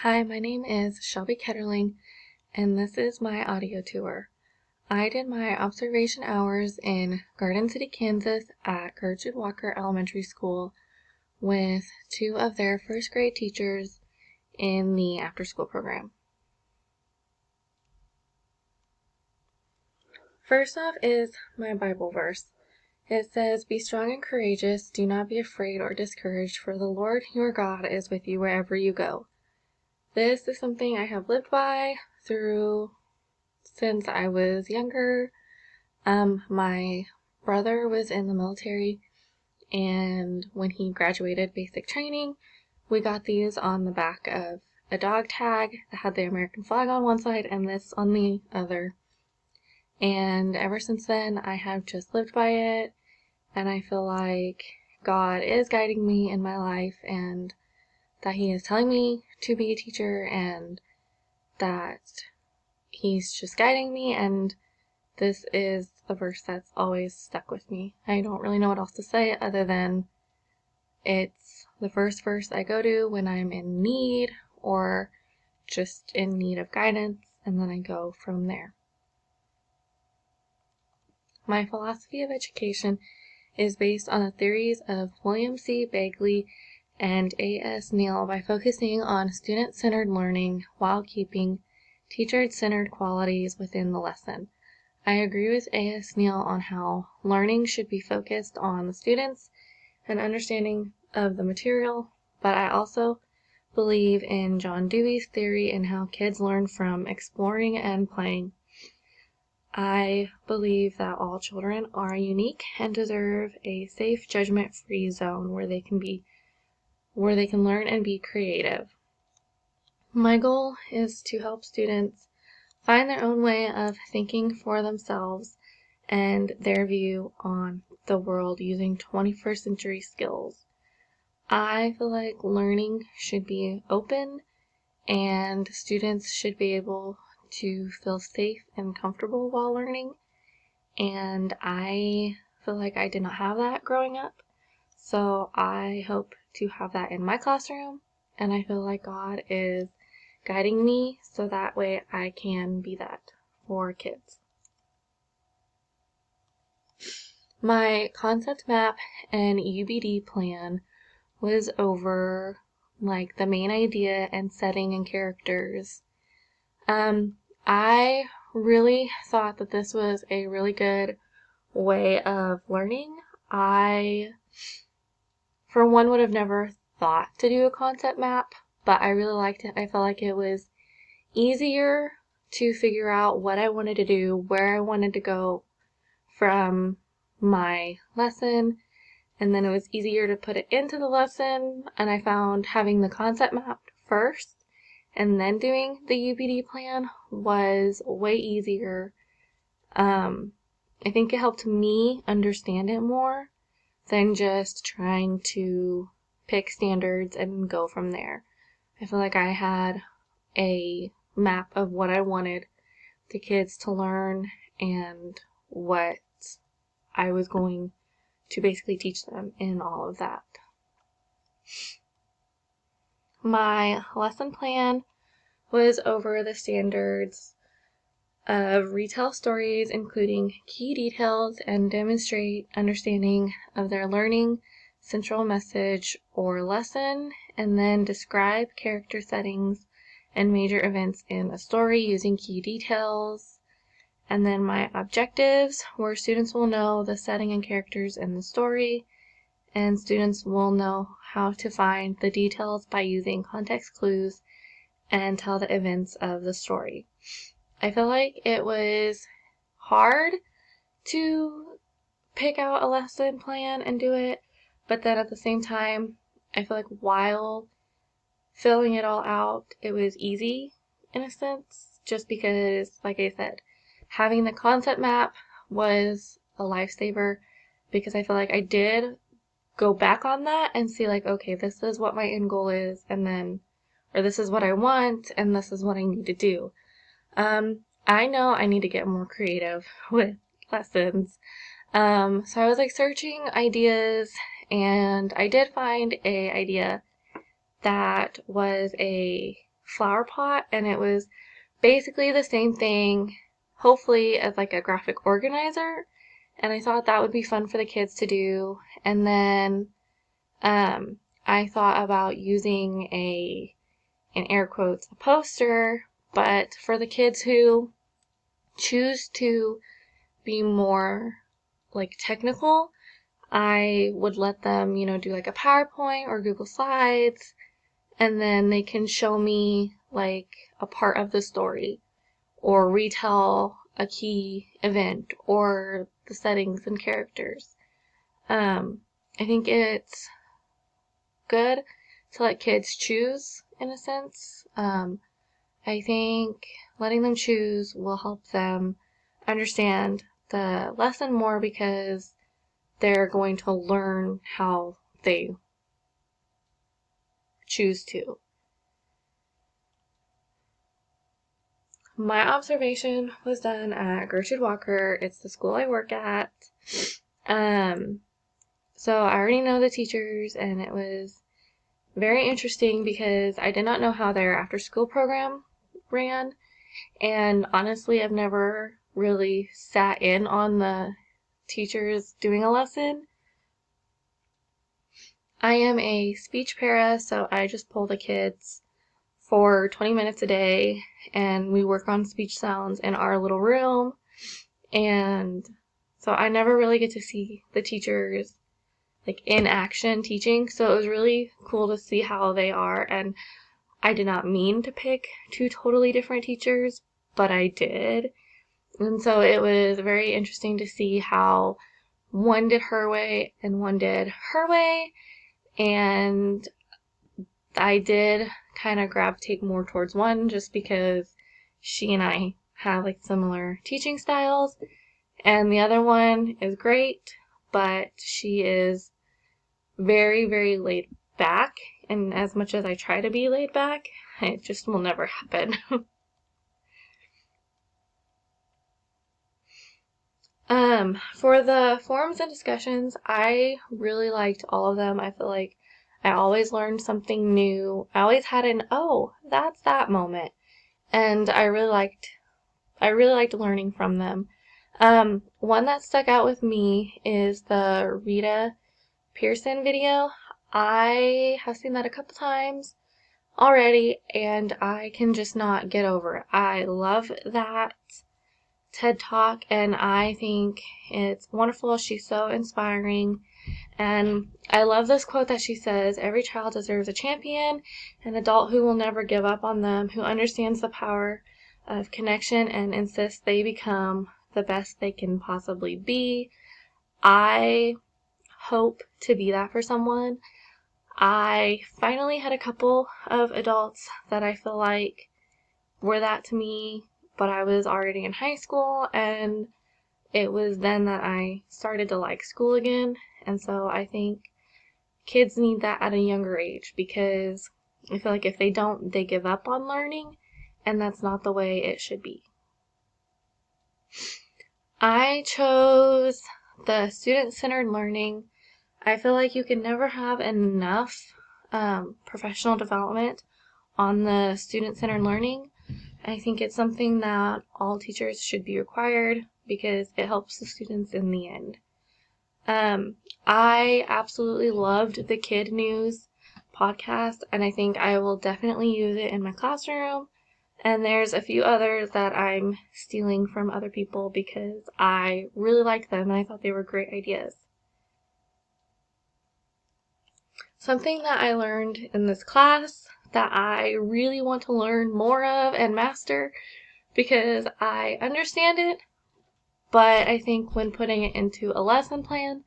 Hi, my name is Shelby Ketterling, and this is my audio tour. I did my observation hours in Garden City, Kansas at Gertrude Walker Elementary School with two of their first grade teachers in the after-school program. First off is my Bible verse. It says, "Be strong and courageous, do not be afraid or discouraged, for the Lord your God is with you wherever you go." This is something I have lived by since I was younger. My brother was in the military, and when he graduated basic training, we got these on the back of a dog tag that had the American flag on one side and this on the other. And ever since then, I have just lived by it, and I feel like God is guiding me in my life, and that He is telling me to be a teacher, and that He's just guiding me, and this is the verse that's always stuck with me. I don't really know what else to say other than it's the first verse I go to when I'm in need or just in need of guidance, and then I go from there. My philosophy of education is based on the theories of William C. Bagley and A.S. Neal by focusing on student-centered learning while keeping teacher-centered qualities within the lesson. I agree with A.S. Neal on how learning should be focused on the students and understanding of the material, but I also believe in John Dewey's theory and how kids learn from exploring and playing. I believe that all children are unique and deserve a safe, judgment-free zone where they can learn and be creative. My goal is to help students find their own way of thinking for themselves and their view on the world using 21st century skills. I feel like learning should be open and students should be able to feel safe and comfortable while learning, and I feel like I did not have that growing up, so I hope to have that in my classroom, and I feel like God is guiding me so that way I can be that for kids. My concept map and UBD plan was over like the main idea and setting and characters. I really thought that this was a really good way of learning. I, for one, would have never thought to do a concept map, but I really liked it. I felt like it was easier to figure out what I wanted to do, where I wanted to go from my lesson, and then it was easier to put it into the lesson, and I found having the concept map first and then doing the UBD plan was way easier. I think it helped me understand it more than just trying to pick standards and go from there. I feel like I had a map of what I wanted the kids to learn and what I was going to basically teach them in all of that. My lesson plan was over the standards of retell stories, including key details, and demonstrate understanding of their learning central message or lesson, and then describe character settings and major events in a story using key details. And then my objectives were students will know the setting and characters in the story, and students will know how to find the details by using context clues and tell the events of the story. I feel like it was hard to pick out a lesson plan and do it, but then at the same time, I feel like while filling it all out, it was easy in a sense, just because, like I said, having the concept map was a lifesaver, because I feel like I did go back on that and see like, okay, this is what my end goal is, and then, or this is what I want, and this is what I need to do. I know I need to get more creative with lessons. So I was like searching ideas, and I did find a idea that was a flower pot, and it was basically the same thing, hopefully as like a graphic organizer, and I thought that would be fun for the kids to do. And then I thought about using in air quotes, a poster, but for the kids who choose to be more like technical, I would let them, do like a PowerPoint or Google Slides, and then they can show me like a part of the story or retell a key event or the settings and characters. I think it's good to let kids choose in a sense. I think letting them choose will help them understand the lesson more because they're going to learn how they choose to. My observation was done at Gertrude Walker. It's the school I work at. So I already know the teachers, and it was very interesting because I did not know how their after-school program ran, and honestly, I've never really sat in on the teachers doing a lesson. I am a speech para, so I just pull the kids for 20 minutes a day, and we work on speech sounds in our little room, and so I never really get to see the teachers like in action teaching, so it was really cool to see how they are. And I did not mean to pick two totally different teachers, but I did, and so it was very interesting to see how one did her way and one did her way, and I did kind of gravitate more towards one just because she and I have like similar teaching styles, and the other one is great, but she is very, very laid back, and as much as I try to be laid back, it just will never happen. For the forums and discussions, I really liked all of them. I feel like I always learned something new. I always had an, oh, that's that moment. And I really liked learning from them. One that stuck out with me is the Rita Pearson video. I have seen that a couple times already, and I can just not get over it. I love that TED Talk, and I think it's wonderful. She's so inspiring, and I love this quote that she says, "Every child deserves a champion, an adult who will never give up on them, who understands the power of connection and insists they become the best they can possibly be." I hope to be that for someone. I finally had a couple of adults that I feel like were that to me, but I was already in high school, and it was then that I started to like school again. And so I think kids need that at a younger age, because I feel like if they don't, they give up on learning, and that's not the way it should be. I chose the student-centered learning. I feel like you can never have enough professional development on the student-centered learning. I think it's something that all teachers should be required because it helps the students in the end. I absolutely loved the Kid News podcast, and I think I will definitely use it in my classroom. And there's a few others that I'm stealing from other people because I really liked them and I thought they were great ideas. Something that I learned in this class that I really want to learn more of and master, because I understand it, but I think when putting it into a lesson plan,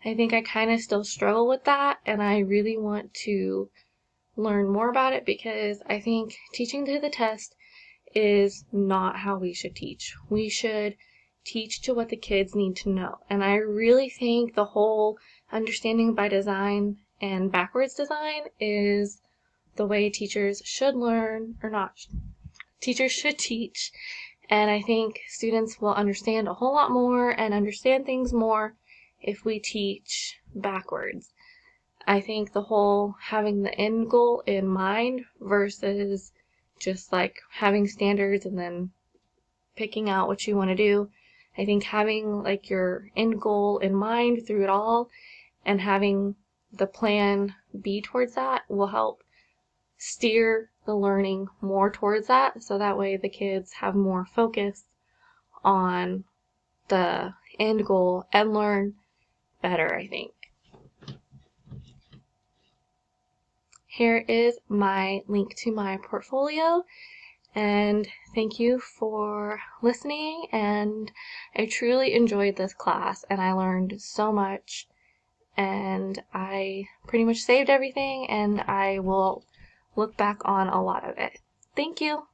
I think I kind of still struggle with that, and I really want to learn more about it because I think teaching to the test is not how we should teach. We should teach to what the kids need to know, and I really think the whole understanding by design and backwards design is the way teachers should learn, or not, teachers should teach, and I think students will understand a whole lot more and understand things more if we teach backwards. I think the whole having the end goal in mind versus just like having standards and then picking out what you want to do. I think having like your end goal in mind through it all and having the plan be towards that will help steer the learning more towards that, so that way the kids have more focus on the end goal and learn better, I think. Here is my link to my portfolio, and thank you for listening, and I truly enjoyed this class and I learned so much, and I pretty much saved everything and I will look back on a lot of it. Thank you.